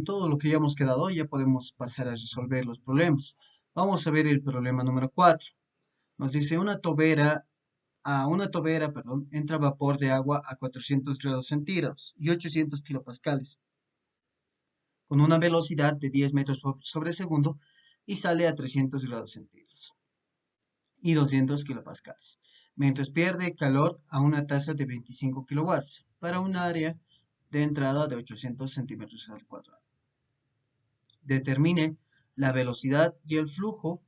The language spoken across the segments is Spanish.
todo lo que ya hemos quedado, ya podemos pasar a resolver los problemas. Vamos a ver el problema número 4. Nos dice una tobera, perdón, entra vapor de agua a 400 grados centígrados y 800 kilopascales, con una velocidad de 10 metros sobre segundo y sale a 300 grados centígrados y 200 kilopascales, mientras pierde calor a una tasa de 25 kilowatts para un área de entrada de 800 centímetros al cuadrado. Determine la velocidad y el flujo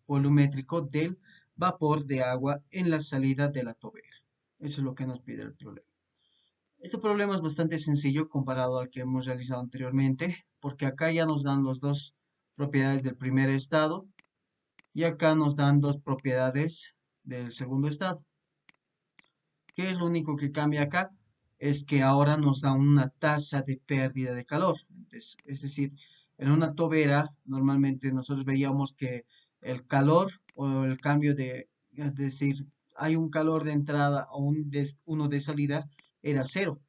volumétrico del vapor de agua en la salida de la tobera. Eso es lo que nos pide el problema. Este problema es bastante sencillo comparado al que hemos realizado anteriormente, porque acá ya nos dan las dos propiedades del primer estado y acá nos dan dos propiedades del segundo estado. ¿Qué es lo único que cambia acá? Es que ahora nos da una tasa de pérdida de calor. Es decir, en una tobera normalmente nosotros veíamos que el calor o el cambio es decir, hay un calor de entrada o uno de salida, era cero,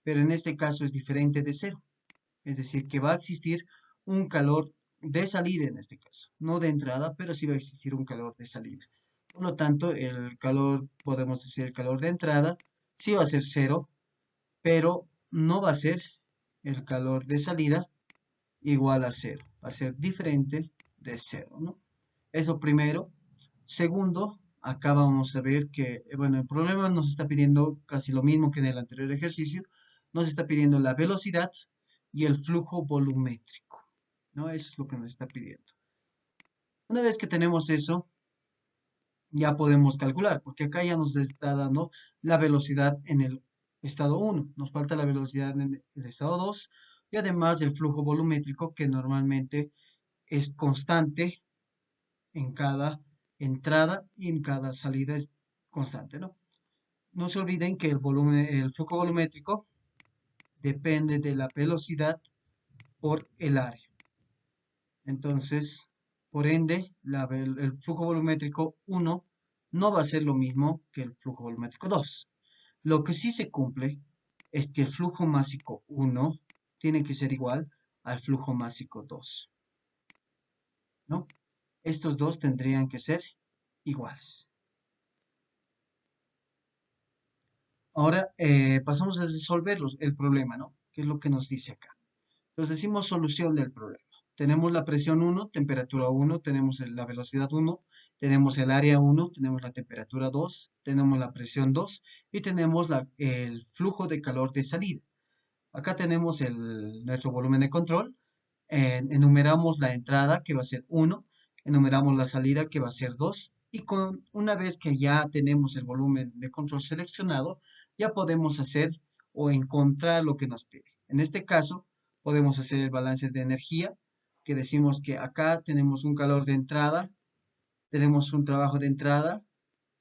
pero en este caso es diferente de cero. Es decir, que va a existir un calor de salida en este caso, no de entrada, pero sí va a existir un calor de salida. Por lo tanto, el calor, podemos decir el calor de entrada, sí va a ser cero, pero no va a ser el calor de salida igual a cero. Va a ser diferente de cero, ¿no? Eso primero. Segundo, acá vamos a ver que, bueno, el problema nos está pidiendo casi lo mismo que en el anterior ejercicio. Nos está pidiendo la velocidad y el flujo volumétrico, ¿no? Eso es lo que nos está pidiendo. Una vez que tenemos eso, ya podemos calcular, porque acá ya nos está dando la velocidad en el estado 1, nos falta la velocidad en el estado 2 y además el flujo volumétrico que normalmente es constante en cada entrada y en cada salida es constante, ¿no? No se olviden que el flujo volumétrico depende de la velocidad por el área. Entonces, por ende, el flujo volumétrico 1 no va a ser lo mismo que el flujo volumétrico 2. Lo que sí se cumple es que el flujo másico 1 tiene que ser igual al flujo másico 2, ¿no? Estos dos tendrían que ser iguales. Ahora pasamos a resolver el problema, ¿no? ¿Qué es lo que nos dice acá? Entonces decimos solución del problema. Tenemos la presión 1, temperatura 1, tenemos la velocidad 1, tenemos el área 1, tenemos la temperatura 2, tenemos la presión 2 y tenemos el flujo de calor de salida. Acá tenemos nuestro volumen de control. Enumeramos la entrada que va a ser 1, enumeramos la salida que va a ser 2 y una vez que ya tenemos el volumen de control seleccionado, ya podemos hacer o encontrar lo que nos pide. En este caso, podemos hacer el balance de energía, que decimos que acá tenemos un calor de entrada, tenemos un trabajo de entrada,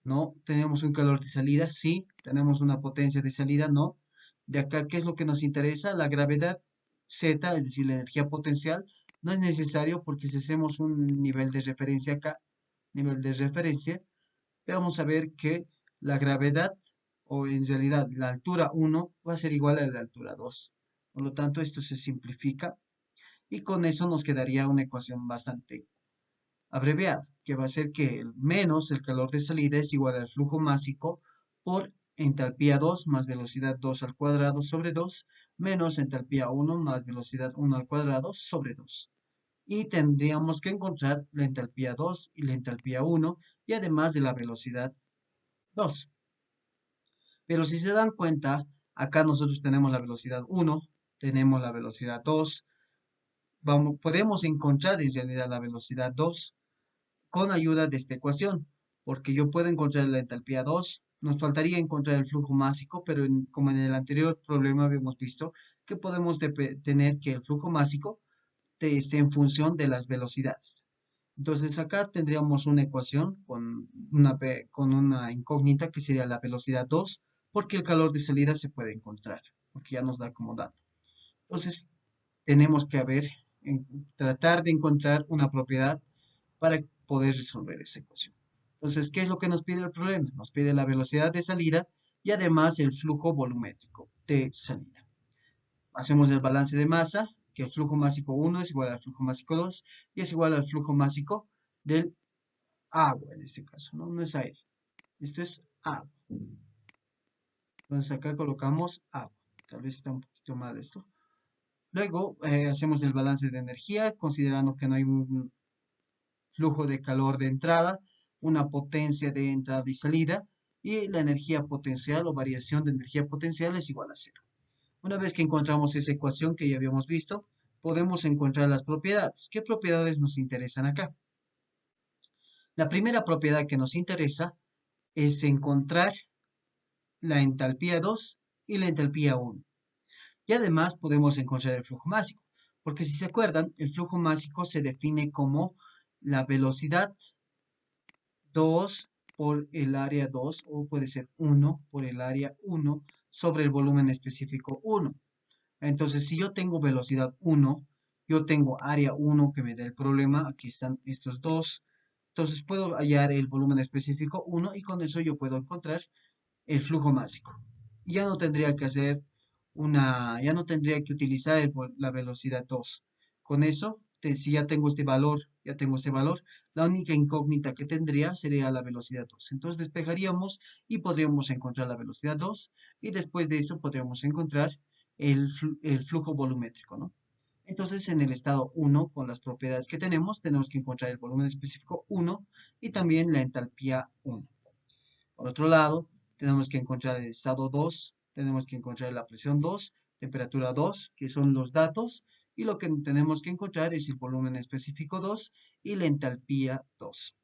¿no? Tenemos un calor de salida, sí, tenemos una potencia de salida, no. De acá, ¿qué es lo que nos interesa? La gravedad Z, es decir, la energía potencial, no es necesario porque si hacemos un nivel de referencia acá, nivel de referencia, vamos a ver que la gravedad, o en realidad la altura 1, va a ser igual a la altura 2. Por lo tanto, esto se simplifica y con eso nos quedaría una ecuación bastante abreviada, que va a ser que menos el calor de salida es igual al flujo másico por entalpía 2 más velocidad 2 al cuadrado sobre 2 menos entalpía 1 más velocidad 1 al cuadrado sobre 2. Y tendríamos que encontrar la entalpía 2 y la entalpía 1 y además de la velocidad 2. Pero si se dan cuenta, acá nosotros tenemos la velocidad 1, tenemos la velocidad 2, podemos encontrar en realidad la velocidad 2 con ayuda de esta ecuación, porque yo puedo encontrar la entalpía 2, nos faltaría encontrar el flujo másico, pero como en el anterior problema habíamos visto que podemos tener que el flujo másico esté en función de las velocidades. Entonces acá tendríamos una ecuación con una incógnita que sería la velocidad 2, porque el calor de salida se puede encontrar, porque ya nos da como dato. Entonces tenemos que tratar de encontrar una propiedad para poder resolver esa ecuación. Entonces, ¿qué es lo que nos pide el problema? Nos pide la velocidad de salida y además el flujo volumétrico de salida. Hacemos el balance de masa que el flujo másico 1 es igual al flujo másico 2 y es igual al flujo másico del agua en este caso, ¿no? No es aire, esto es agua. Entonces acá colocamos agua. Tal vez está un poquito mal esto. Luego hacemos el balance de energía, considerando que no hay un flujo de calor de entrada, una potencia de entrada y salida, y la energía potencial o variación de energía potencial es igual a cero. Una vez que encontramos esa ecuación que ya habíamos visto, podemos encontrar las propiedades. ¿Qué propiedades nos interesan acá? La primera propiedad que nos interesa es encontrar la entalpía 2 y la entalpía 1. Y además podemos encontrar el flujo másico, porque si se acuerdan, el flujo másico se define como la velocidad 2 por el área 2, o puede ser 1 por el área 1 sobre el volumen específico 1. Entonces, si yo tengo velocidad 1, yo tengo área 1 que me da el problema, aquí están estos dos, entonces puedo hallar el volumen específico 1 y con eso yo puedo encontrar el flujo másico. Ya no tendría que hacer ya no tendría que utilizar la velocidad 2. Con eso, si ya tengo este valor, la única incógnita que tendría sería la velocidad 2. Entonces despejaríamos y podríamos encontrar la velocidad 2 y después de eso podríamos encontrar el flujo volumétrico, ¿no? Entonces, en el estado 1, con las propiedades que tenemos que encontrar el volumen específico 1 y también la entalpía 1. Por otro lado, tenemos que encontrar el estado 2, tenemos que encontrar la presión 2, temperatura 2, que son los datos, y lo que tenemos que encontrar es el volumen específico 2 y la entalpía 2.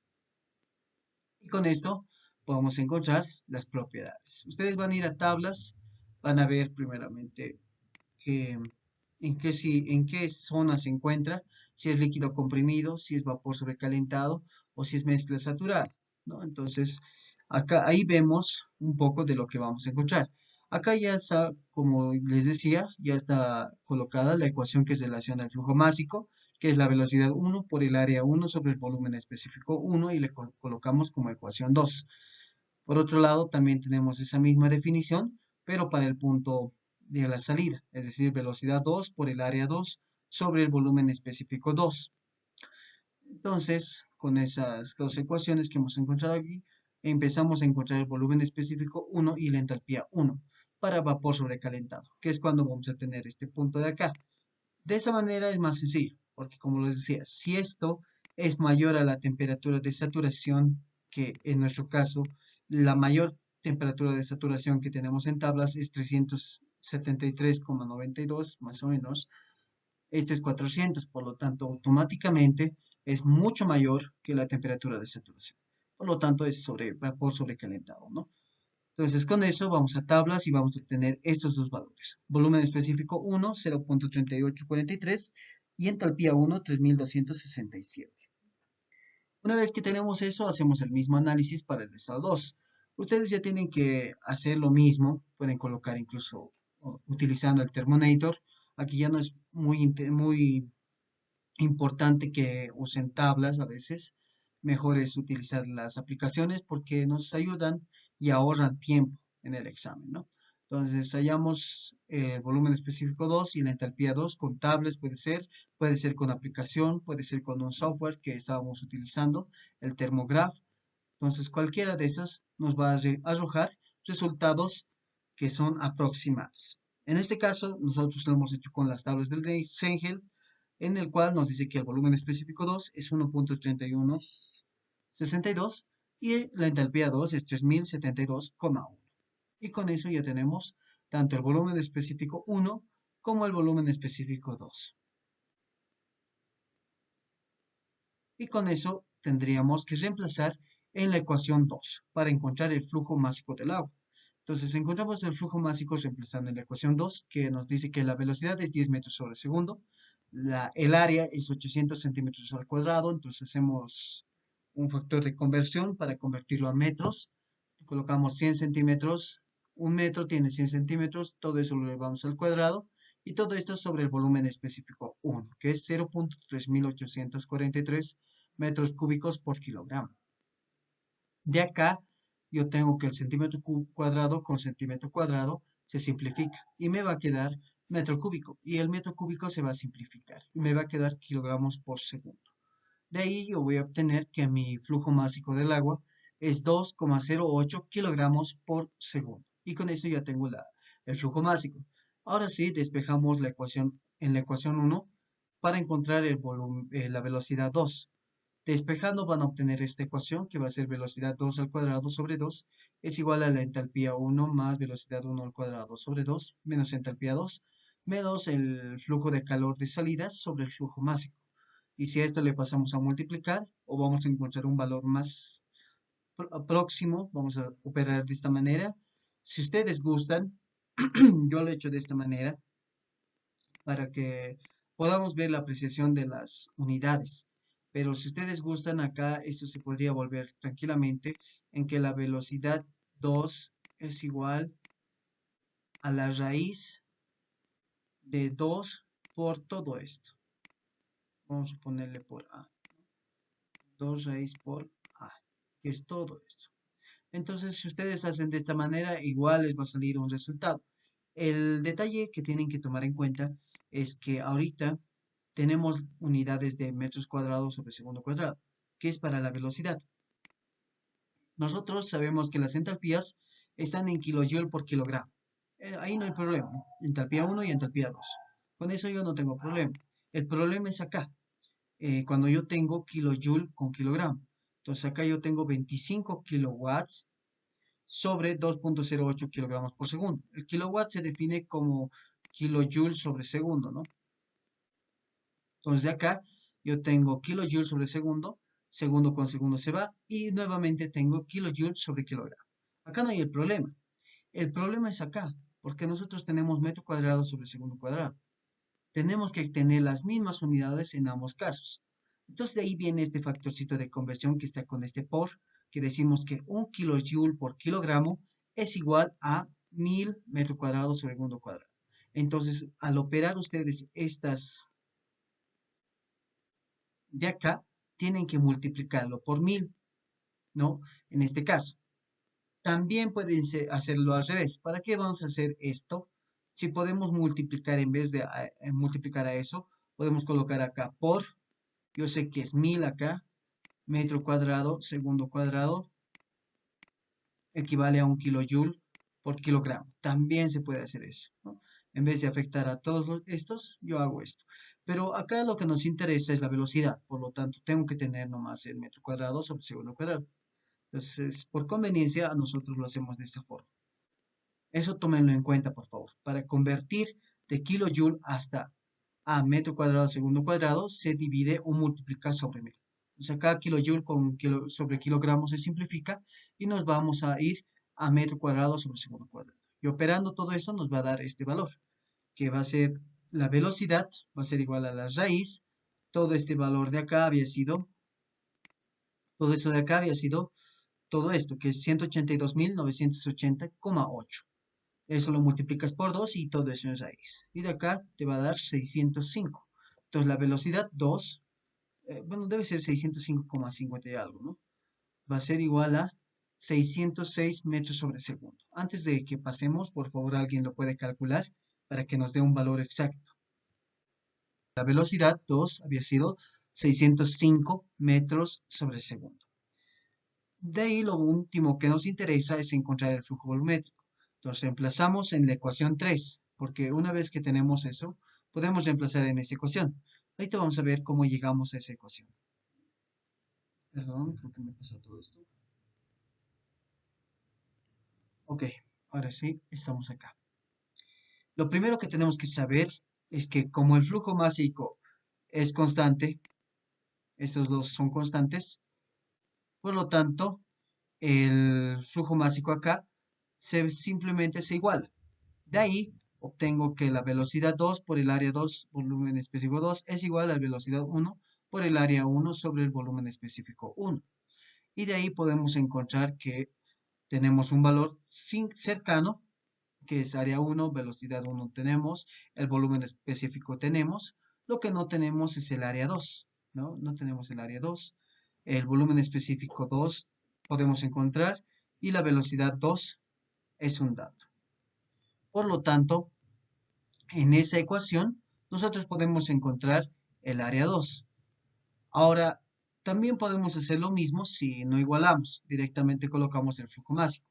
Y con esto podemos encontrar las propiedades. Ustedes van a ir a tablas, van a ver primeramente que, en qué zona se encuentra, si es líquido comprimido, si es vapor sobrecalentado o si es mezcla saturada, ¿no? Entonces, ahí vemos un poco de lo que vamos a encontrar. Acá ya está, como les decía, ya está colocada la ecuación que se relaciona al flujo másico, que es la velocidad 1 por el área 1 sobre el volumen específico 1 y le colocamos como ecuación 2. Por otro lado, también tenemos esa misma definición, pero para el punto de la salida, es decir, velocidad 2 por el área 2 sobre el volumen específico 2. Entonces, con esas dos ecuaciones que hemos encontrado aquí, empezamos a encontrar el volumen específico 1 y la entalpía 1 para vapor sobrecalentado, que es cuando vamos a tener este punto de acá. De esa manera es más sencillo, porque como les decía, si esto es mayor a la temperatura de saturación, que en nuestro caso, la mayor temperatura de saturación que tenemos en tablas es 373,92 más o menos, este es 400, por lo tanto, automáticamente es mucho mayor que la temperatura de saturación. Por lo tanto, es vapor sobrecalentado, ¿no? Entonces, con eso vamos a tablas y vamos a obtener estos dos valores. Volumen específico 1, 0.3843 y entalpía 1, 3267. Una vez que tenemos eso, hacemos el mismo análisis para el estado 2. Ustedes ya tienen que hacer lo mismo, pueden colocar incluso utilizando el Thermonator. Aquí ya no es muy importante que usen tablas a veces. Mejor es utilizar las aplicaciones porque nos ayudan y ahorran tiempo en el examen, ¿no? Entonces, hallamos el volumen específico 2 y la entalpía 2 con tablas, puede ser con aplicación, puede ser con un software que estábamos utilizando, el Thermograph. Entonces, cualquiera de esas nos va a arrojar resultados que son aproximados. En este caso, nosotros lo hemos hecho con las tablas del Sengel, en el cual nos dice que el volumen específico 2 es 1.3162 y la entalpía 2 es 3072,1. Y con eso ya tenemos tanto el volumen específico 1 como el volumen específico 2. Y con eso tendríamos que reemplazar en la ecuación 2 para encontrar el flujo másico del agua. Entonces encontramos el flujo másico reemplazando en la ecuación 2, que nos dice que la velocidad es 10 metros sobre segundo, el área es 800 centímetros al cuadrado, entonces hacemos un factor de conversión para convertirlo a metros. Colocamos 100 centímetros, un metro tiene 100 centímetros, todo eso lo elevamos al cuadrado, y todo esto sobre el volumen específico 1, que es 0.3843 metros cúbicos por kilogramo. De acá, yo tengo que el centímetro cuadrado con centímetro cuadrado se simplifica y me va a quedar metro cúbico. Y el metro cúbico se va a simplificar. Me va a quedar kilogramos por segundo. De ahí yo voy a obtener que mi flujo másico del agua es 2,08 kilogramos por segundo. Y con eso ya tengo el flujo másico. Ahora sí, despejamos la ecuación en la ecuación 1 para encontrar la velocidad 2. Despejando van a obtener esta ecuación que va a ser velocidad 2 al cuadrado sobre 2 es igual a la entalpía 1 más velocidad 1 al cuadrado sobre 2 menos entalpía 2 menos el flujo de calor de salida sobre el flujo másico. Y si a esto le pasamos a multiplicar o vamos a encontrar un valor más próximo, vamos a operar de esta manera. Si ustedes gustan, yo lo he hecho de esta manera para que podamos ver la apreciación de las unidades. Pero si ustedes gustan acá, esto se podría volver tranquilamente en que la velocidad 2 es igual a la raíz de 2 por todo esto. Vamos a ponerle por A. 2 raíz por A, que es todo esto. Entonces, si ustedes hacen de esta manera, igual les va a salir un resultado. El detalle que tienen que tomar en cuenta es que ahorita tenemos unidades de metros cuadrados sobre segundo cuadrado, que es para la velocidad. Nosotros sabemos que las entalpías están en kilojoule por kilogramo. Ahí no hay problema. Entalpía 1 y entalpía 2. Con eso yo no tengo problema. El problema es acá, cuando yo tengo kilojoule con kilogramo. Entonces acá yo tengo 25 kilowatts sobre 2,08 kilogramos por segundo. El kilowatt se define como kilojoule sobre segundo, ¿no? Entonces de acá yo tengo kilojoule sobre segundo, segundo con segundo se va y nuevamente tengo kilojoule sobre kilogramo. Acá no hay el problema. El problema es acá, porque nosotros tenemos metro cuadrado sobre segundo cuadrado. Tenemos que tener las mismas unidades en ambos casos. Entonces de ahí viene este factorcito de conversión que está con este por, que decimos que un kilojoule por kilogramo es igual a 1000 metros cuadrados sobre segundo cuadrado. Entonces, al operar ustedes estas de acá, tienen que multiplicarlo por 1000, ¿no? En este caso. También pueden hacerlo al revés. ¿Para qué vamos a hacer esto? Si podemos multiplicar en vez de multiplicar a eso, podemos colocar acá por, yo sé que es 1000 acá, metro cuadrado, segundo cuadrado, equivale a un kilojoule por kilogramo. También se puede hacer eso, ¿no? En vez de afectar a todos estos, yo hago esto. Pero acá lo que nos interesa es la velocidad, por lo tanto tengo que tener nomás el metro cuadrado sobre segundo cuadrado. Entonces, por conveniencia, nosotros lo hacemos de esta forma. Eso tómenlo en cuenta, por favor. Para convertir de kilojoule hasta a metro cuadrado segundo cuadrado, se divide o multiplica sobre 1000. O sea, cada kilojoule sobre kilogramo se simplifica y nos vamos a ir a metro cuadrado sobre segundo cuadrado. Y operando todo eso nos va a dar este valor, que va a ser la velocidad, va a ser igual a la raíz. Todo este valor de acá había sido, todo eso de acá había sido todo esto, que es 182.980,8. Eso lo multiplicas por 2 y todo eso es raíz. Y de acá te va a dar 605. Entonces la velocidad 2, bueno, debe ser 605,50 y algo, ¿no? Va a ser igual a 606 metros sobre segundo. Antes de que pasemos, por favor, alguien lo puede calcular para que nos dé un valor exacto. La velocidad 2 había sido 605 metros sobre segundo. De ahí lo último que nos interesa es encontrar el flujo volumétrico. Entonces reemplazamos en la ecuación 3, porque una vez que tenemos eso, podemos reemplazar en esa ecuación. Ahorita vamos a ver cómo llegamos a esa ecuación. Perdón, creo que me pasó todo esto. Ok, ahora sí, estamos acá. Lo primero que tenemos que saber es que como el flujo másico es constante, estos dos son constantes, por lo tanto, el flujo másico acá simplemente se iguala. De ahí obtengo que la velocidad 2 por el área 2, volumen específico 2, es igual a la velocidad 1 por el área 1 sobre el volumen específico 1. Y de ahí podemos encontrar que tenemos un valor cercano, que es área 1, velocidad 1 tenemos, el volumen específico tenemos, lo que no tenemos es el área 2, ¿no? No tenemos el área 2, el volumen específico 2 podemos encontrar y la velocidad 2 es un dato. Por lo tanto, En esa ecuación, nosotros podemos encontrar el área 2. Ahora, también podemos hacer lo mismo si no igualamos. Directamente colocamos el flujo máximo.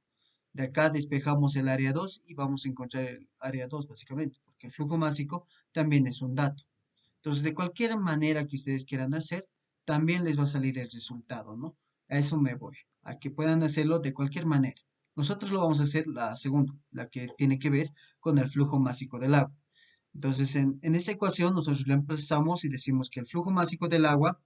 De acá despejamos el área 2 y vamos a encontrar el área 2 básicamente, porque el flujo másico también es un dato. Entonces, de cualquier manera que ustedes quieran hacer, también les va a salir el resultado, ¿no? A eso me voy, a que puedan hacerlo de cualquier manera. Nosotros lo vamos a hacer la segunda, la que tiene que ver con el flujo másico del agua. Entonces, en esa ecuación nosotros la empezamos y decimos que el flujo másico del agua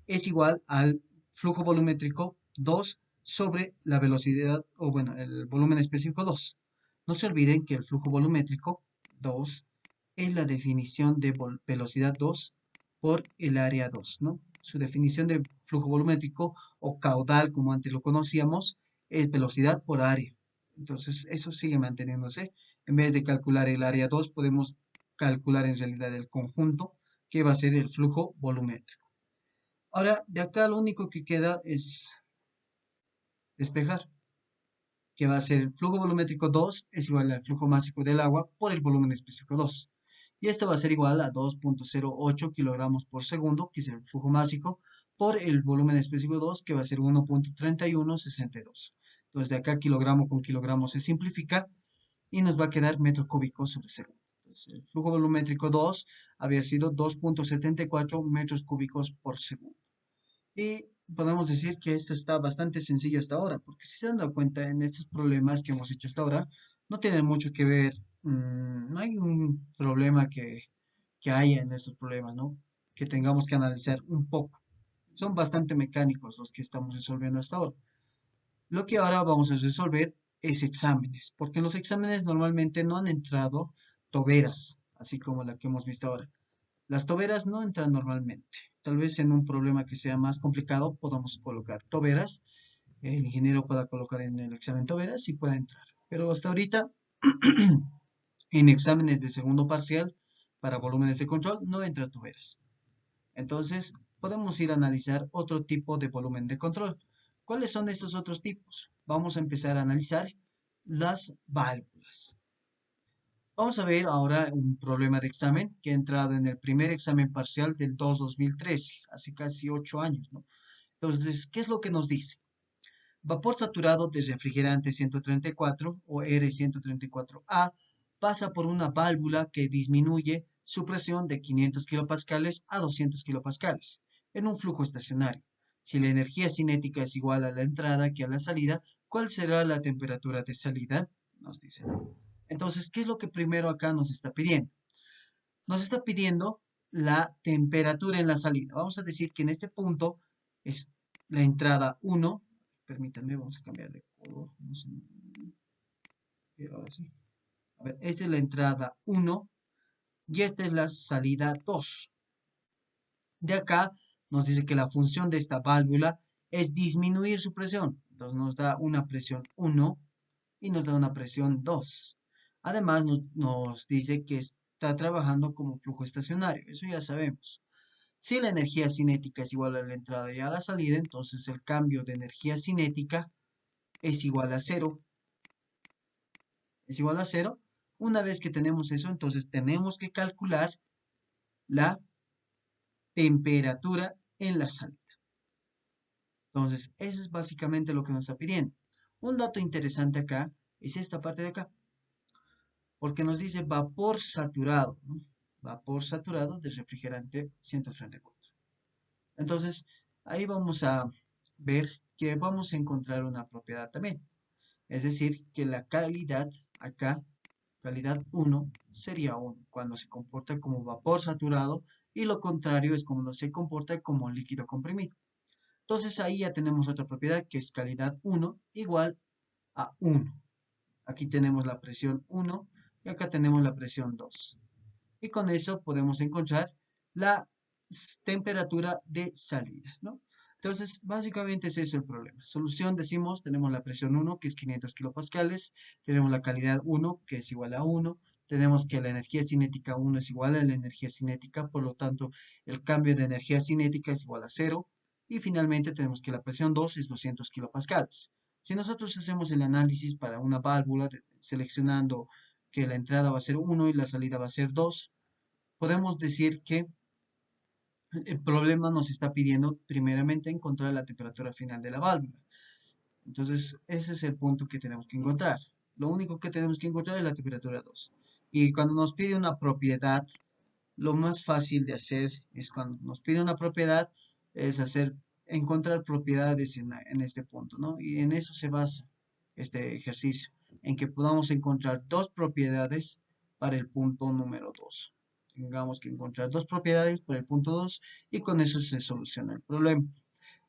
es igual al flujo volumétrico 2 sobre la velocidad, o bueno, el volumen específico 2. No se olviden que el flujo volumétrico 2 es la definición de velocidad 2 por el área 2, ¿no? Su definición de flujo volumétrico o caudal, como antes lo conocíamos, es velocidad por área. Entonces, eso sigue manteniéndose. En vez de calcular el área 2, podemos calcular en realidad el conjunto, que va a ser el flujo volumétrico. Ahora, de acá lo único que queda es despejar, que va a ser el flujo volumétrico 2 es igual al flujo másico del agua por el volumen específico 2. Y esto va a ser igual a 2.08 kilogramos por segundo, que es el flujo másico, por el volumen específico 2, que va a ser 1.3162. Entonces, de acá kilogramo con kilogramo se simplifica y nos va a quedar metro cúbico sobre segundo. Entonces, el flujo volumétrico 2 había sido 2.74 metros cúbicos por segundo. Y podemos decir que esto está bastante sencillo hasta ahora, porque si se dan cuenta en estos problemas que hemos hecho hasta ahora, no tienen mucho que ver, no hay un problema que haya en estos problemas, ¿no? Que tengamos que analizar un poco. Son bastante mecánicos los que estamos resolviendo hasta ahora. Lo que ahora vamos a resolver es exámenes, porque en los exámenes normalmente no han entrado toberas, así como la que hemos visto ahora. Las toberas no entran normalmente. Tal vez en un problema que sea más complicado podamos colocar toberas. El ingeniero pueda colocar en el examen toberas y pueda entrar. Pero hasta ahorita, en exámenes de segundo parcial para volúmenes de control, no entra toberas. Entonces, podemos ir a analizar otro tipo de volumen de control. ¿Cuáles son estos otros tipos? Vamos a empezar a analizar las válvulas. Vamos a ver ahora un problema de examen que ha entrado en el primer examen parcial del 2013, hace casi 8 años, ¿no? Entonces, ¿qué es lo que nos dice? Vapor saturado de refrigerante 134 o R134A pasa por una válvula que disminuye su presión de 500 kilopascales a 200 kilopascales en un flujo estacionario. Si la energía cinética es igual a la entrada que a la salida, ¿cuál será la temperatura de salida? Nos dice. Entonces, ¿qué es lo que primero acá nos está pidiendo? Nos está pidiendo la temperatura en la salida. Vamos a decir que en este punto es la entrada 1. Permítanme, vamos a cambiar de color. Ahora sí. A ver, esta es la entrada 1 y esta es la salida 2. De acá nos dice que la función de esta válvula es disminuir su presión. Entonces nos da una presión 1 y nos da una presión 2. Además nos dice que está trabajando como flujo estacionario. Eso ya sabemos. Si la energía cinética es igual a la entrada y a la salida, entonces el cambio de energía cinética es igual a cero. Es igual a cero. Una vez que tenemos eso, entonces tenemos que calcular la temperatura en la salida. Entonces, eso es básicamente lo que nos está pidiendo. Un dato interesante acá es esta parte de acá, porque nos dice vapor saturado, ¿no? Vapor saturado de refrigerante 134. Entonces, ahí vamos a ver que vamos a encontrar una propiedad también. Es decir, que la calidad acá, calidad 1, sería 1 cuando se comporta como vapor saturado y lo contrario es cuando se comporta como líquido comprimido. Entonces ahí ya tenemos otra propiedad que es calidad 1 igual a 1. Aquí tenemos la presión 1 y acá tenemos la presión 2. Y con eso podemos encontrar la temperatura de salida, ¿no? Entonces, básicamente ese es el problema. Solución, decimos, tenemos la presión 1, que es 500 kilopascales, tenemos la calidad 1, que es igual a 1, tenemos que la energía cinética 1 es igual a la energía cinética, por lo tanto, el cambio de energía cinética es igual a 0, y finalmente tenemos que la presión 2 es 200 kilopascales. Si nosotros hacemos el análisis para una válvula, seleccionando que la entrada va a ser 1 y la salida va a ser 2, podemos decir que el problema nos está pidiendo primeramente encontrar la temperatura final de la válvula. Entonces, ese es el punto que tenemos que encontrar. Lo único que tenemos que encontrar es la temperatura 2. Y cuando nos pide una propiedad, lo más fácil de hacer es cuando nos pide una propiedad, es encontrar propiedades en este punto, ¿no? Y en eso se basa este ejercicio, en que podamos encontrar dos propiedades para el punto número 2. Tengamos que encontrar dos propiedades para el punto 2 y con eso se soluciona el problema.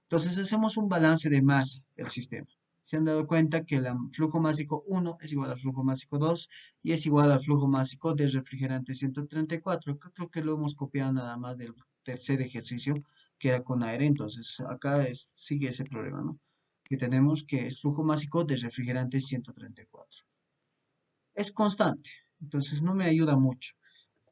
Entonces hacemos un balance de masa del sistema. Se han dado cuenta que el flujo másico 1 es igual al flujo másico 2 y es igual al flujo másico del refrigerante 134. Acá creo que lo hemos copiado nada más del tercer ejercicio, que era con aire. Entonces acá sigue ese problema, ¿no? Que tenemos que es flujo másico del refrigerante 134. Es constante, entonces no me ayuda mucho.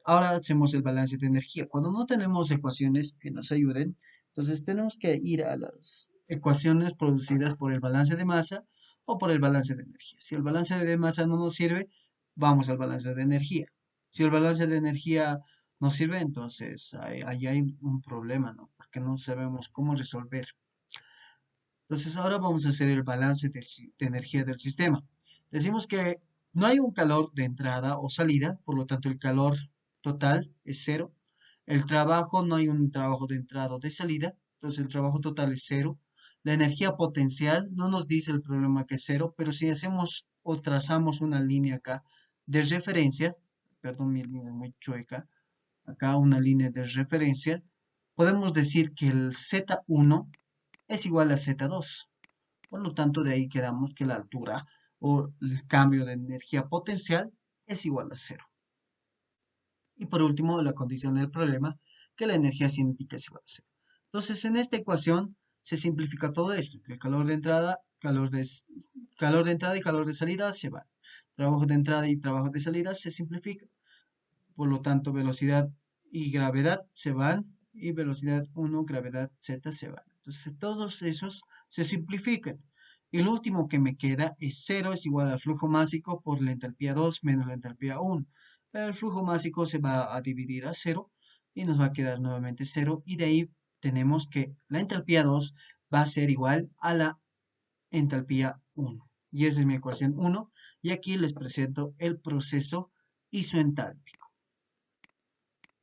Ahora hacemos el balance de energía. Cuando no tenemos ecuaciones que nos ayuden, entonces tenemos que ir a las ecuaciones producidas por el balance de masa o por el balance de energía. Si el balance de masa no nos sirve, vamos al balance de energía. Si el balance de energía no sirve, entonces ahí hay un problema, ¿no? Porque no sabemos cómo resolver. Entonces ahora vamos a hacer el balance de energía del sistema. Decimos que no hay un calor de entrada o salida, por lo tanto el calor total es cero. El trabajo, no hay un trabajo de entrada o de salida, entonces el trabajo total es cero. La energía potencial no nos dice el problema que es cero, pero si hacemos o trazamos una línea acá de referencia, perdón, mi línea es muy chueca, acá una línea de referencia, podemos decir que el Z1 es igual a Z2. Por lo tanto, de ahí quedamos que la altura o el cambio de energía potencial es igual a cero. Y por último, la condición del problema, que la energía cinética es igual a cero. Entonces, en esta ecuación se simplifica todo esto, que el calor de entrada, calor de entrada y calor de salida se van. Trabajo de entrada y trabajo de salida se simplifica. Por lo tanto, velocidad y gravedad se van y velocidad 1, gravedad z se van. Entonces, todos esos se simplifican. Y lo último que me queda es 0 es igual al flujo másico por la entalpía 2 menos la entalpía 1. El flujo másico se va a dividir a 0 y nos va a quedar nuevamente 0. Y de ahí tenemos que la entalpía 2 va a ser igual a la entalpía 1. Y esa es mi ecuación 1. Y aquí les presento el proceso isoentálpico.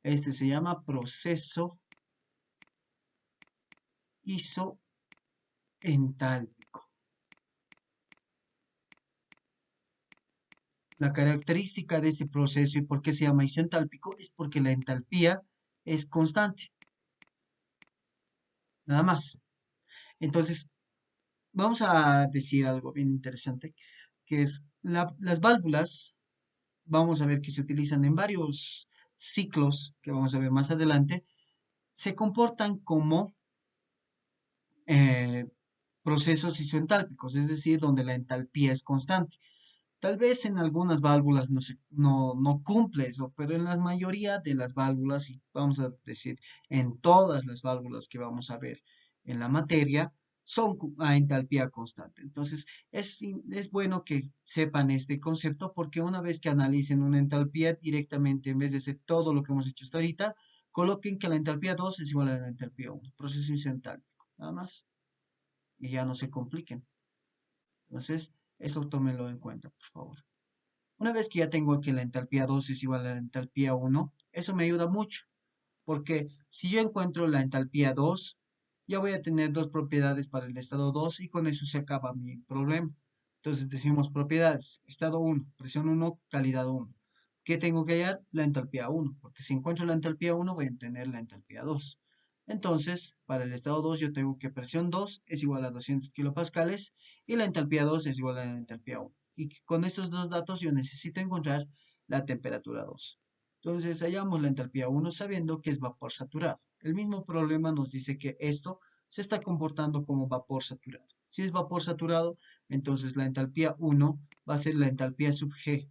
Este se llama proceso isoentálpico. La característica de este proceso y por qué se llama isoentálpico es porque la entalpía es constante. Nada más. Entonces, vamos a decir algo bien interesante, que es las válvulas, vamos a ver que se utilizan en varios ciclos, que vamos a ver más adelante, se comportan como eh, procesos isoentálpicos, es decir, donde la entalpía es constante. Tal vez en algunas válvulas no cumple eso, pero en la mayoría de las válvulas, y vamos a decir en todas las válvulas que vamos a ver en la materia, son a entalpía constante. Entonces, es bueno que sepan este concepto porque una vez que analicen una entalpía directamente, en vez de hacer todo lo que hemos hecho hasta ahorita, coloquen que la entalpía 2 es igual a la entalpía 1, proceso isentálpico, nada más, y ya no se compliquen. Entonces, eso tómenlo en cuenta, por favor. Una vez que ya tengo que la entalpía 2 es igual a la entalpía 1, eso me ayuda mucho, porque si yo encuentro la entalpía 2, ya voy a tener dos propiedades para el estado 2 y con eso se acaba mi problema. Entonces decimos propiedades, estado 1, presión 1, calidad 1. ¿Qué tengo que hallar? La entalpía 1, porque si encuentro la entalpía 1 voy a tener la entalpía 2. Entonces, para el estado 2 yo tengo que presión 2 es igual a 200 kilopascales y la entalpía 2 es igual a la entalpía 1. Y con estos dos datos yo necesito encontrar la temperatura 2. Entonces hallamos la entalpía 1 sabiendo que es vapor saturado. El mismo problema nos dice que esto se está comportando como vapor saturado. Si es vapor saturado, entonces la entalpía 1 va a ser la entalpía sub G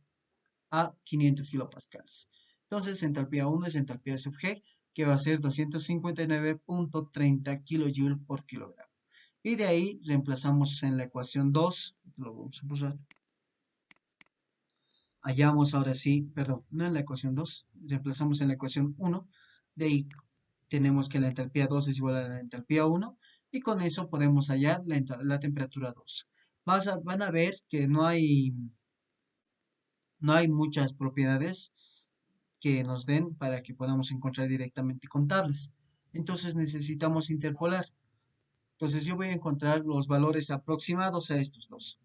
a 500 kilopascales. Entonces entalpía 1 es entalpía sub G, que va a ser 259.30 kilojoule por kilogramo. Y de ahí reemplazamos en la ecuación 2, lo vamos a borrar. hallamos ahora sí, perdón, no en la ecuación 2, reemplazamos en la ecuación uno. De ahí tenemos que la entalpía 2 es igual a la entalpía uno, y con eso podemos hallar la temperatura 2. Van a ver que no hay muchas propiedades que nos den para que podamos encontrar directamente con tablas. Entonces necesitamos interpolar. Entonces yo voy a encontrar los valores aproximados a estos dos.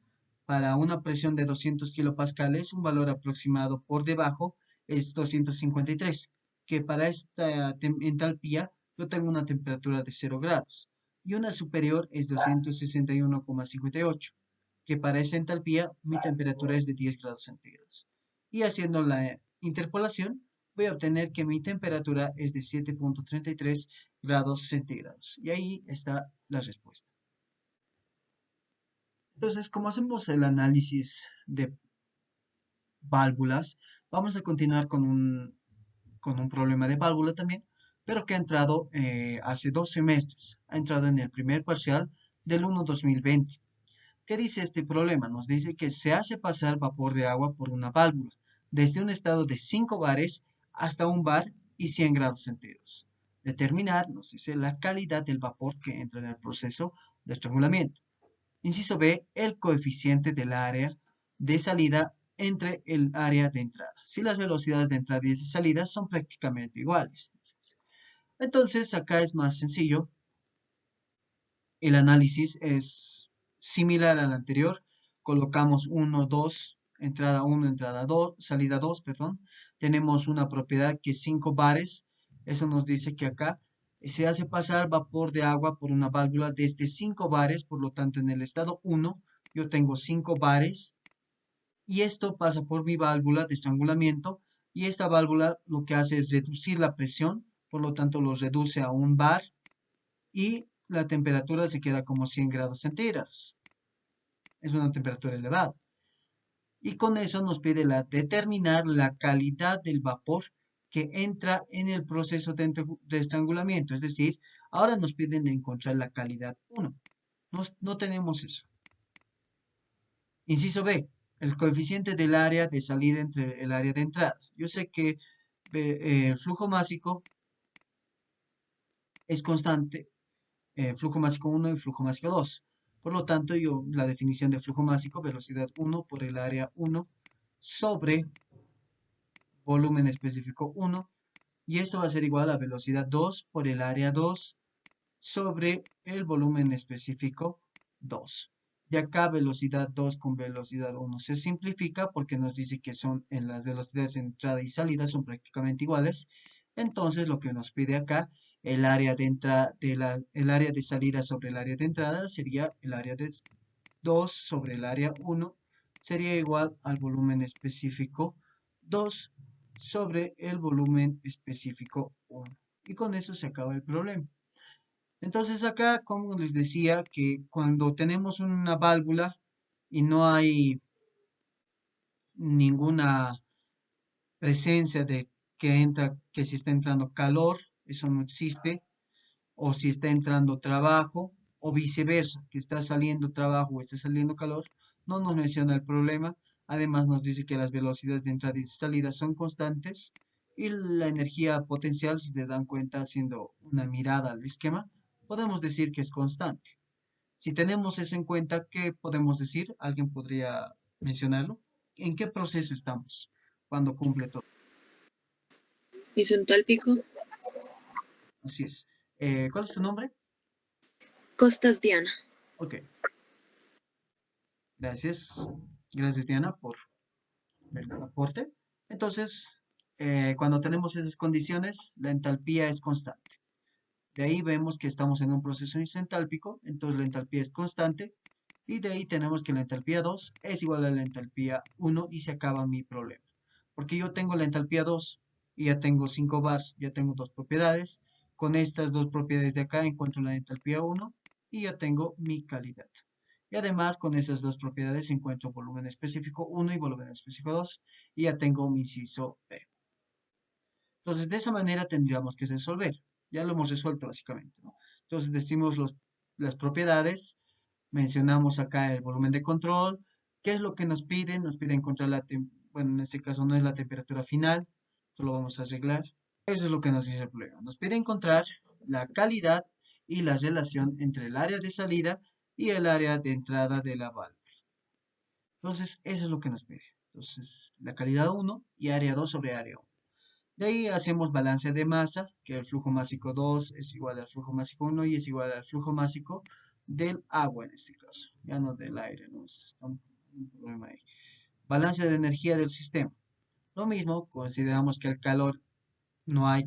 Para una presión de 200 kilopascales, un valor aproximado por debajo es 253, que para esta entalpía yo tengo una temperatura de 0 grados. Y una superior es 261,58, que para esa entalpía mi temperatura es de 10 grados centígrados. Y haciendo la interpolación, voy a obtener que mi temperatura es de 7,33 grados centígrados. Y ahí está la respuesta. Entonces, como hacemos el análisis de válvulas, vamos a continuar con un problema de válvula también, pero que ha entrado hace 2 semestres. Ha entrado en el primer parcial del 1-2020. ¿Qué dice este problema? Nos dice que se hace pasar vapor de agua por una válvula, desde un estado de 5 bares hasta un bar y 100 grados centígrados. Determinar, nos dice, la calidad del vapor que entra en el proceso de estrangulamiento. Inciso B, el coeficiente del área de salida entre el área de entrada. Si las velocidades de entrada y de salida son prácticamente iguales. Entonces, acá es más sencillo. El análisis es similar al anterior. Colocamos 1, 2, entrada 1, entrada 2, salida 2, perdón. Tenemos una propiedad que es 5 bares. Eso nos dice que acá se hace pasar vapor de agua por una válvula desde 5 bares, por lo tanto en el estado 1 yo tengo 5 bares y esto pasa por mi válvula de estrangulamiento y esta válvula lo que hace es reducir la presión, por lo tanto lo reduce a un bar y la temperatura se queda como 100 grados centígrados. Es una temperatura elevada. Y con eso nos pide determinar la calidad del vapor que entra en el proceso de estrangulamiento. Es decir, ahora nos piden encontrar la calidad 1. No tenemos eso. Inciso B, el coeficiente del área de salida entre el área de entrada. Yo sé que el flujo másico es constante, flujo másico 1 y flujo másico 2. Por lo tanto, la definición de flujo másico, velocidad 1 por el área 1 sobre volumen específico 1, y esto va a ser igual a velocidad 2 por el área 2 sobre el volumen específico 2. Y acá velocidad 2 con velocidad 1 se simplifica porque nos dice que son en las velocidades de entrada y salida son prácticamente iguales. Entonces lo que nos pide acá, el área de entrada el área de salida sobre el área de entrada sería el área de 2 sobre el área 1 sería igual al volumen específico 2 sobre el volumen específico 1. Y con eso se acaba el problema. Entonces acá, como les decía, que cuando tenemos una válvula y no hay ninguna presencia de que si está entrando calor, eso no existe, o si está entrando trabajo, o viceversa, que está saliendo trabajo o está saliendo calor, no nos menciona el problema. Además nos dice que las velocidades de entrada y salida son constantes y la energía potencial, si se dan cuenta haciendo una mirada al esquema, podemos decir que es constante. Si tenemos eso en cuenta, ¿qué podemos decir? ¿Alguien podría mencionarlo? ¿En qué proceso estamos cuando cumple todo? Isentálpico. Así es. ¿Cuál es tu nombre? Costas Diana. Ok, gracias. Gracias, Diana, por el aporte. Entonces, cuando tenemos esas condiciones, la entalpía es constante. De ahí vemos que estamos en un proceso isentálpico, entonces la entalpía es constante. Y de ahí tenemos que la entalpía 2 es igual a la entalpía 1 y se acaba mi problema. Porque yo tengo la entalpía 2 y ya tengo 5 bars, ya tengo dos propiedades. Con estas dos propiedades de acá encuentro la entalpía 1 y ya tengo mi calidad. Y además con esas dos propiedades encuentro volumen específico 1 y volumen específico 2 y ya tengo mi inciso B. Entonces de esa manera tendríamos que resolver. Ya lo hemos resuelto básicamente, ¿no? Entonces decimos las propiedades. Mencionamos acá el volumen de control. ¿Qué es lo que nos piden? Nos piden encontrar bueno, en este caso no es la temperatura final, solo vamos a arreglar. Eso es lo que nos dice el problema. Nos pide encontrar la calidad y la relación entre el área de salida y el área de entrada de la válvula. Entonces, eso es lo que nos pide. Entonces, la calidad uno y área 2 sobre área uno. De ahí hacemos balance de masa, que el flujo másico 2 es igual al flujo másico uno y es igual al flujo másico del agua en este caso, ya no del aire, ¿no? Está un problema ahí. Balance de energía del sistema. Lo mismo, consideramos que el calor, no hay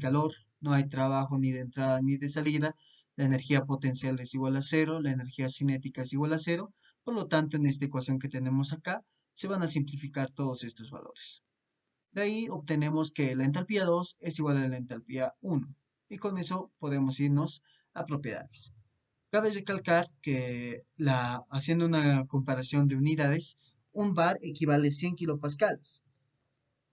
trabajo ni de entrada ni de salida, la energía potencial es igual a cero, la energía cinética es igual a cero, por lo tanto en esta ecuación que tenemos acá se van a simplificar todos estos valores. De ahí obtenemos que la entalpía 2 es igual a la entalpía 1 y con eso podemos irnos a propiedades. Cabe recalcar que haciendo una comparación de unidades, un bar equivale a 100 kilopascales.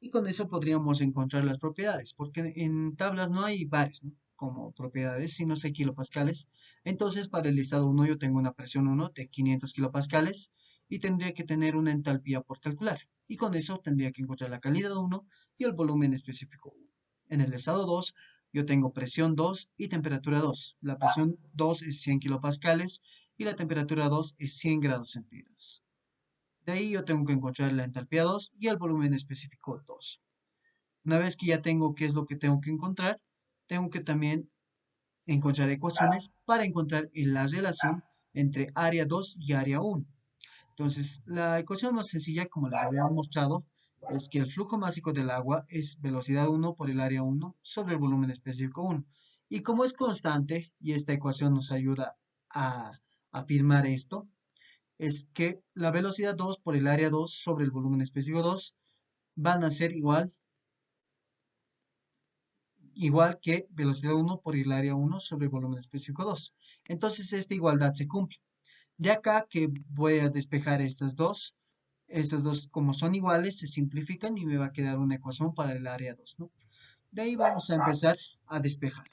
Y con eso podríamos encontrar las propiedades, porque en tablas no hay bares, ¿no? Como propiedades, sino hay kilopascales. Entonces, para el listado 1 yo tengo una presión 1 de 500 kilopascales y tendría que tener una entalpía por calcular. Y con eso tendría que encontrar la calidad 1 y el volumen específico 1. En el listado 2 yo tengo presión 2 y temperatura 2. La presión 2 es 100 kilopascales y la temperatura 2 es 100 grados centígrados. De ahí yo tengo que encontrar la entalpía 2 y el volumen específico 2. Una vez que ya tengo qué es lo que tengo que encontrar, tengo que también encontrar ecuaciones para encontrar la relación entre área 2 y área 1. Entonces, la ecuación más sencilla, como les había mostrado, es que el flujo másico del agua es velocidad 1 por el área 1 sobre el volumen específico 1. Y como es constante, y esta ecuación nos ayuda a afirmar esto, es que la velocidad 2 por el área 2 sobre el volumen específico 2 van a ser igual que velocidad 1 por el área 1 sobre el volumen específico 2. Entonces esta igualdad se cumple. De acá que voy a despejar estas dos como son iguales se simplifican y me va a quedar una ecuación para el área 2, ¿no? De ahí vamos a empezar a despejar.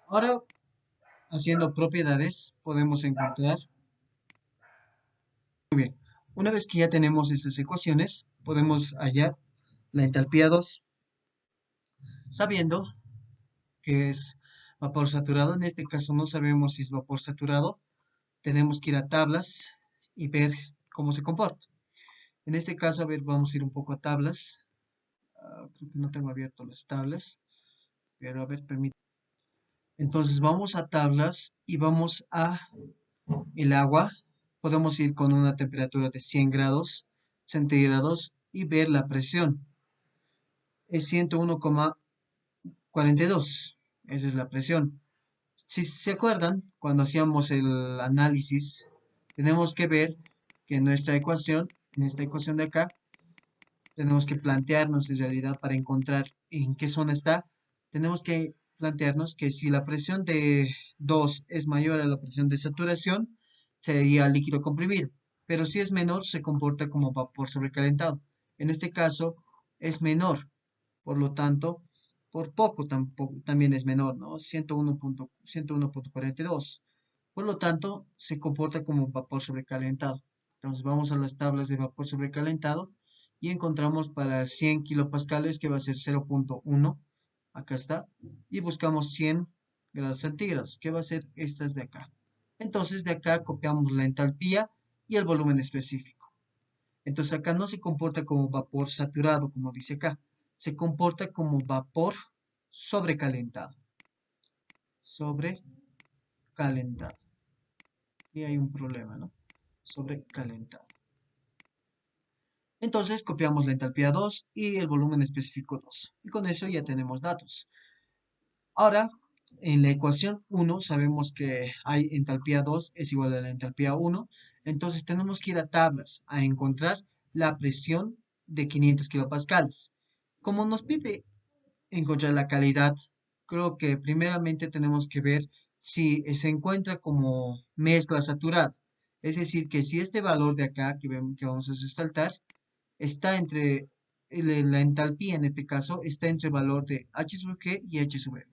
Ahora, haciendo propiedades, podemos encontrar, muy bien, una vez que ya tenemos estas ecuaciones, podemos hallar la entalpía 2, sabiendo que es vapor saturado. En este caso no sabemos si es vapor saturado. Tenemos que ir a tablas y ver cómo se comporta. En este caso, a ver, vamos a ir un poco a tablas. Creo que no tengo abierto las tablas, pero a ver, permítame. Entonces vamos a tablas y vamos a el agua. Podemos ir con una temperatura de 100 grados centígrados y ver la presión. Es 101,42. Esa es la presión. Si se acuerdan, cuando hacíamos el análisis, tenemos que ver que en esta ecuación de acá, tenemos que plantearnos en realidad para encontrar en qué zona está, tenemos que plantearnos que si la presión de 2 es mayor a la presión de saturación, sería líquido comprimido, pero si es menor, se comporta como vapor sobrecalentado. En este caso, es menor, por lo tanto, por poco también es menor, ¿no? 101,42. Por lo tanto, se comporta como vapor sobrecalentado. Entonces vamos a las tablas de vapor sobrecalentado y encontramos para 100 kilopascales que va a ser 0,1. Acá está. Y buscamos 100 grados centígrados, que va a ser estas de acá. Entonces de acá copiamos la entalpía y el volumen específico. Entonces acá no se comporta como vapor saturado, como dice acá. Se comporta como vapor sobrecalentado. Sobrecalentado. Y hay un problema, ¿no? Sobrecalentado. Entonces copiamos la entalpía 2 y el volumen específico 2. Y con eso ya tenemos datos. Ahora, en la ecuación 1 sabemos que hay entalpía 2 es igual a la entalpía 1. Entonces tenemos que ir a tablas a encontrar la presión de 500 kilopascales. Como nos pide encontrar la calidad, creo que primeramente tenemos que ver si se encuentra como mezcla saturada. Es decir, que si este valor de acá que vamos a resaltar está entre la entalpía en este caso, está entre el valor de H sub G y H sub F.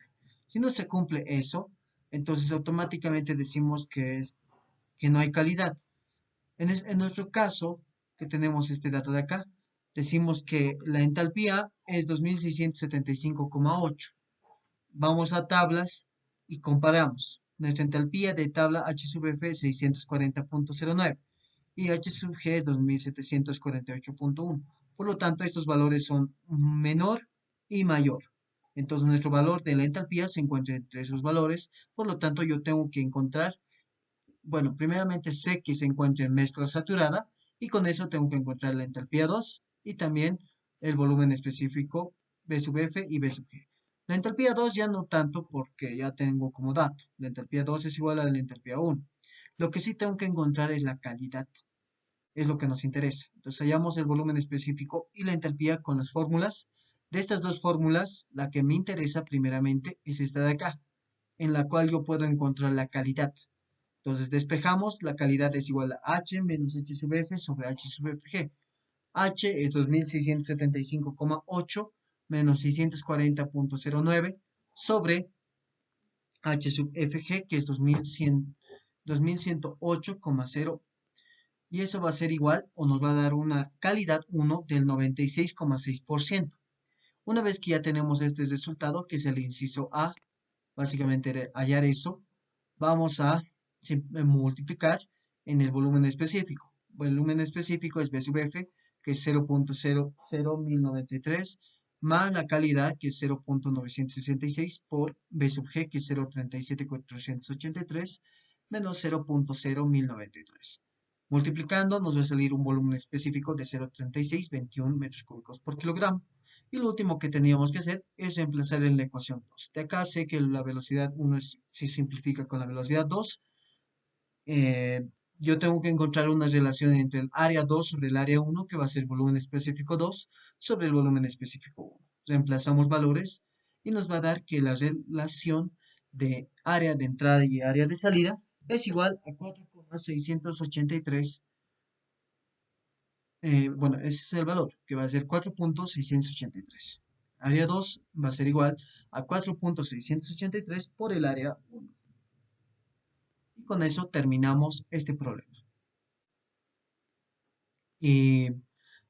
Si no se cumple eso, entonces automáticamente decimos que no hay calidad. En nuestro caso, que tenemos este dato de acá, Decimos que la entalpía es 2675,8. Vamos a tablas y comparamos. Nuestra entalpía de tabla H sub F es 640,09 y H sub G es 2748,1. Por lo tanto, estos valores son menor y mayor. Entonces, nuestro valor de la entalpía se encuentra entre esos valores. Por lo tanto, yo tengo que encontrar, bueno, primeramente sé que se encuentra en mezcla saturada y con eso tengo que encontrar la entalpía 2 y también el volumen específico B sub F y B sub G. La entalpía 2 ya no tanto porque ya tengo como dato. La entalpía 2 es igual a la entalpía 1. Lo que sí tengo que encontrar es la calidad. Es lo que nos interesa. Entonces hallamos el volumen específico y la entalpía con las fórmulas. De estas dos fórmulas, la que me interesa primeramente es esta de acá, en la cual yo puedo encontrar la calidad. Entonces despejamos, la calidad es igual a H menos H sub F sobre H sub Fg. H es 2675,8 menos 640,09 sobre H sub Fg, que es 2108,0. Y eso va a ser igual o nos va a dar una calidad 1 del 96,6%. Una vez que ya tenemos este resultado, que es el inciso A, básicamente hallar eso, vamos a multiplicar en el volumen específico. El volumen específico es B sub F, que es 0.00193, más la calidad, que es 0.966, por B sub G, que es 0.37483, menos 0.0193. Multiplicando nos va a salir un volumen específico de 0.3621 metros cúbicos por kilogramo. Y lo último que teníamos que hacer es reemplazar en la ecuación 2. De acá sé que la velocidad 1 se simplifica con la velocidad 2. Eh, yo tengo que encontrar una relación entre el área 2 sobre el área 1, que va a ser el volumen específico 2, sobre el volumen específico 1. Reemplazamos valores y nos va a dar que la relación de área de entrada y área de salida es igual a 4,683. Bueno, ese es el valor, que va a ser 4,683. Área 2 va a ser igual a 4,683 por el área 1. Y con eso terminamos este problema. Y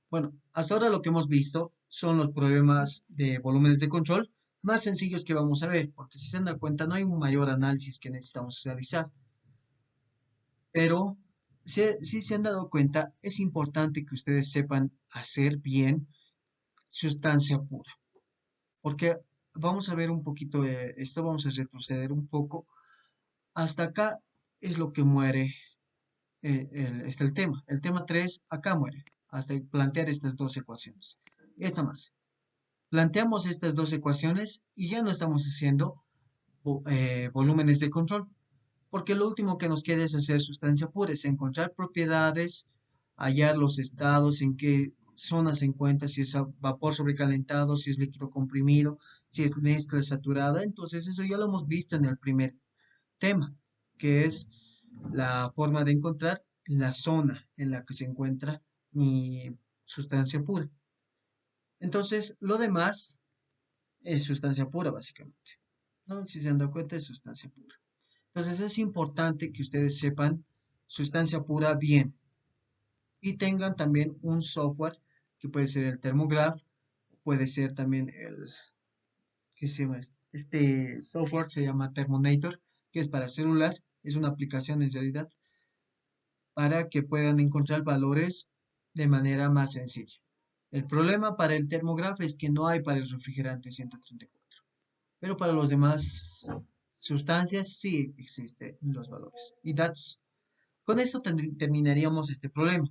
bueno, hasta ahora lo que hemos visto son los problemas de volúmenes de control más sencillos que vamos a ver, porque si se dan cuenta no hay un mayor análisis que necesitamos realizar. Pero si se han dado cuenta, es importante que ustedes sepan hacer bien sustancia pura. Porque vamos a ver un poquito de esto, vamos a retroceder un poco. Hasta acá es lo que muere el tema. El tema 3 acá muere, hasta plantear estas dos ecuaciones. Esta más. Planteamos estas dos ecuaciones y ya no estamos haciendo volúmenes de control, porque lo último que nos queda es hacer sustancia pura, es encontrar propiedades, hallar los estados, en qué zona se encuentra, si es vapor sobrecalentado, si es líquido comprimido, si es mezcla saturada. Entonces eso ya lo hemos visto en el primer tema, que es la forma de encontrar la zona en la que se encuentra mi sustancia pura. Entonces lo demás es sustancia pura básicamente, ¿no? Si se han dado cuenta es sustancia pura. Entonces es importante que ustedes sepan sustancia pura bien y tengan también un software que puede ser el Thermograph, puede ser también ¿qué se llama? Este software se llama Thermonator, que es para celular, es una aplicación en realidad, para que puedan encontrar valores de manera más sencilla. El problema para el Thermograph es que no hay para el refrigerante 134, pero para los demás sustancias sí existen los valores y datos. Con esto terminaríamos este problema.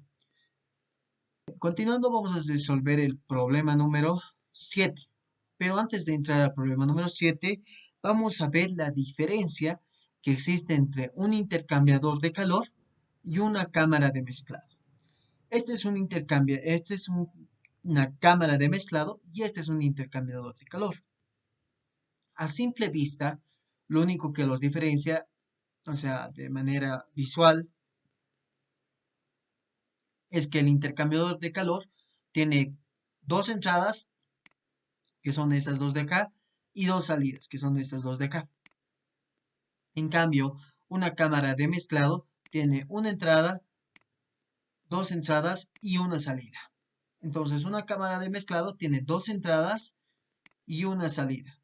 Continuando, vamos a resolver el problema número 7. Pero antes de entrar al problema número 7, vamos a ver la diferencia que existe entre un intercambiador de calor y una cámara de mezclado. Este es un intercambio, una cámara de mezclado y este es un intercambiador de calor. A simple vista, lo único que los diferencia, o sea, de manera visual, es que el intercambiador de calor tiene dos entradas, que son estas dos de acá, y dos salidas, que son estas dos de acá. En cambio, una cámara de mezclado tiene una entrada, dos entradas y una salida. Entonces, una cámara de mezclado tiene dos entradas y una salida.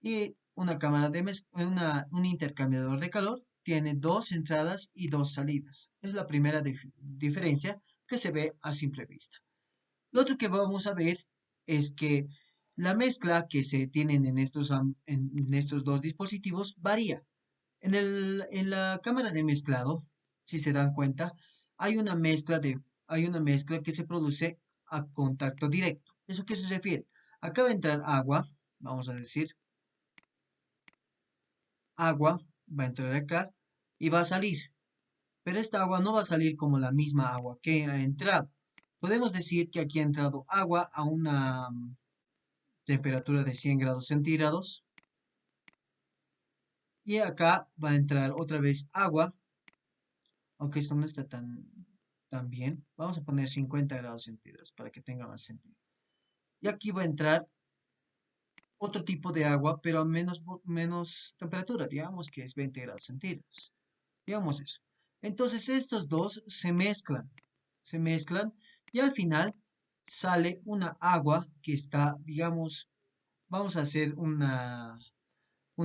Y una cámara de un intercambiador de calor tiene dos entradas y dos salidas. Es la primera diferencia que se ve a simple vista. Lo otro que vamos a ver es que la mezcla que se tienen en estos dos dispositivos varía. En la cámara de mezclado, si se dan cuenta, hay una hay una mezcla que se produce a contacto directo. ¿Eso qué se refiere? Acá va a entrar agua, vamos a decir, agua va a entrar acá y va a salir. Pero esta agua no va a salir como la misma agua que ha entrado. Podemos decir que aquí ha entrado agua a una temperatura de 100 grados centígrados y acá va a entrar otra vez agua, aunque esto no está tan bien. Vamos a poner 50 grados centígrados para que tenga más sentido. Y aquí va a entrar otro tipo de agua, pero a menos temperatura, digamos que es 20 grados centígrados. Digamos eso. Entonces estos dos se mezclan y al final sale una agua que está, digamos, vamos a hacer una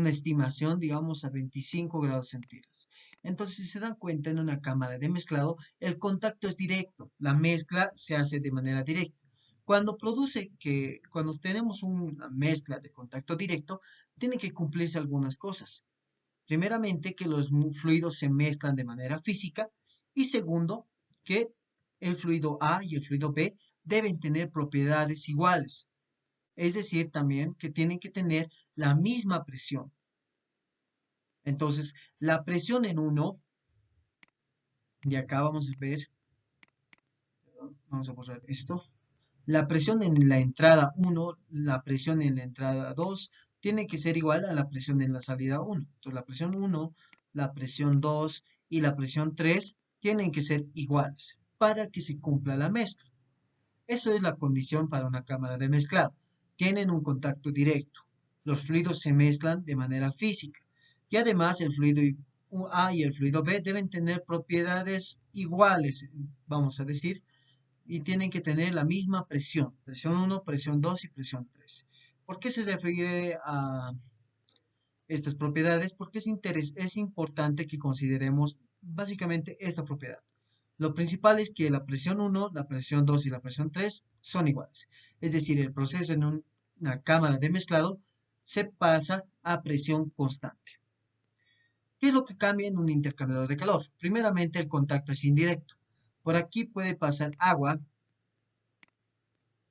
estimación, digamos, a 25 grados centígrados. Entonces, si se dan cuenta en una cámara de mezclado, el contacto es directo, la mezcla se hace de manera directa. Cuando tenemos una mezcla de contacto directo, tiene que cumplirse algunas cosas. Primeramente, que los fluidos se mezclan de manera física y segundo, que el fluido A y el fluido B deben tener propiedades iguales. Es decir, también que tienen que tener la misma presión. Entonces, la presión en uno, y acá vamos a ver, vamos a borrar esto, la presión en la entrada 1, la presión en la entrada 2, tiene que ser igual a la presión en la salida 1. Entonces, la presión 1, la presión 2 y la presión 3 tienen que ser iguales para que se cumpla la mezcla. Eso es la condición para una cámara de mezclado. Tienen un contacto directo. Los fluidos se mezclan de manera física. Y además el fluido A y el fluido B deben tener propiedades iguales, vamos a decir, y tienen que tener la misma presión. Presión 1, presión 2 y presión 3. ¿Por qué se refiere a estas propiedades? Porque es importante que consideremos básicamente esta propiedad. Lo principal es que la presión 1, la presión 2 y la presión 3 son iguales. Es decir, el proceso en una cámara de mezclado se pasa a presión constante. ¿Qué es lo que cambia en un intercambiador de calor? Primeramente, el contacto es indirecto. Por aquí puede pasar agua,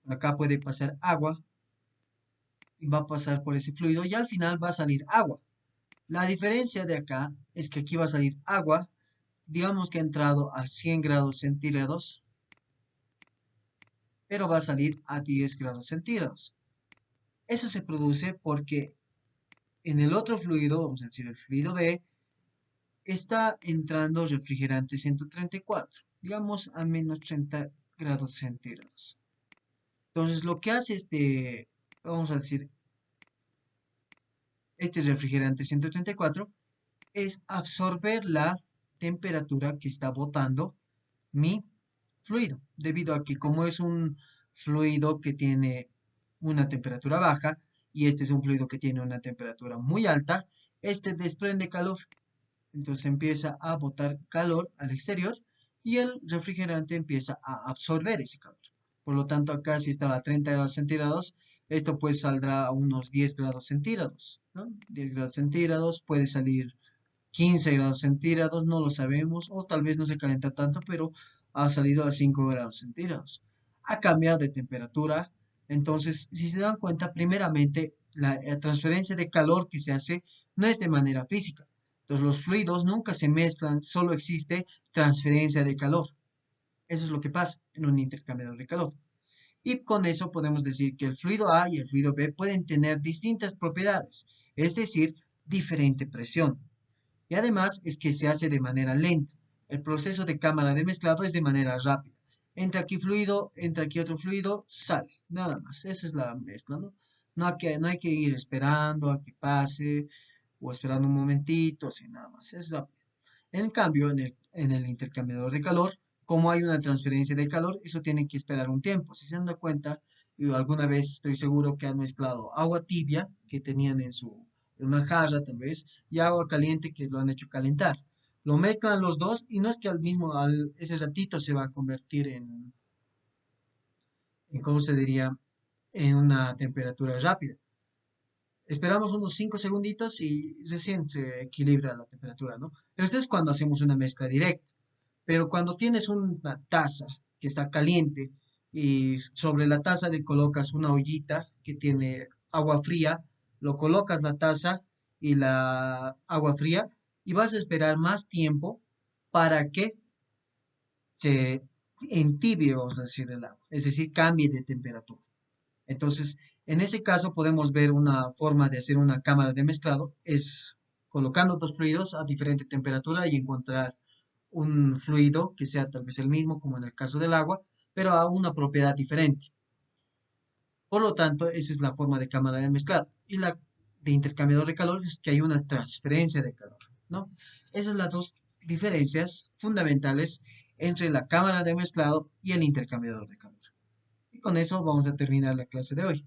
por acá puede pasar agua, y va a pasar por ese fluido y al final va a salir agua. La diferencia de acá es que aquí va a salir agua, digamos que ha entrado a 100 grados centígrados, pero va a salir a 10 grados centígrados. Eso se produce porque en el otro fluido, vamos a decir el fluido B, está entrando refrigerante 134, digamos a menos 30 grados centígrados. Entonces lo que hace vamos a decir, este refrigerante 134 es absorber la temperatura que está botando mi fluido, debido a que como es un fluido que tiene una temperatura baja y este es un fluido que tiene una temperatura muy alta, este desprende calor. Entonces empieza a botar calor al exterior y el refrigerante empieza a absorber ese calor. Por lo tanto, acá si estaba a 30 grados centígrados, esto pues saldrá a unos 10 grados centígrados, ¿no? 10 grados centígrados, puede salir 15 grados centígrados, no lo sabemos, o tal vez no se calienta tanto, pero ha salido a 5 grados centígrados. Ha cambiado de temperatura, entonces, si se dan cuenta, primeramente, la transferencia de calor que se hace no es de manera física. Entonces, los fluidos nunca se mezclan, solo existe transferencia de calor. Eso es lo que pasa en un intercambiador de calor. Y con eso podemos decir que el fluido A y el fluido B pueden tener distintas propiedades, es decir, diferente presión. Y además es que se hace de manera lenta. El proceso de cámara de mezclado es de manera rápida. Entra aquí fluido, entra aquí otro fluido, sale. Nada más. Esa es la mezcla, ¿no? No hay que ir esperando a que pase o esperando un momentito, así nada más. Es rápido. En cambio, en el intercambiador de calor, como hay una transferencia de calor, eso tiene que esperar un tiempo. Si se dan cuenta, yo alguna vez estoy seguro que han mezclado agua tibia que tenían en una jarra tal vez y agua caliente que lo han hecho calentar. Lo mezclan los dos y no es que ese ratito se va a convertir ¿cómo se diría? En una temperatura rápida. Esperamos unos 5 segunditos y recién se equilibra la temperatura, ¿no? Esto es cuando hacemos una mezcla directa. Pero cuando tienes una taza que está caliente y sobre la taza le colocas una ollita que tiene agua fría, lo colocas la taza y la agua fría y vas a esperar más tiempo para que se entibie, vamos a decir, el agua, es decir, cambie de temperatura. Entonces, en ese caso podemos ver una forma de hacer una cámara de mezclado, es colocando dos fluidos a diferente temperatura y encontrar un fluido que sea tal vez el mismo, como en el caso del agua, pero a una propiedad diferente. Por lo tanto, esa es la forma de cámara de mezclado. Y la de intercambiador de calor es que hay una transferencia de calor, ¿no? Esas son las dos diferencias fundamentales entre la cámara de mezclado y el intercambiador de calor. Y con eso vamos a terminar la clase de hoy.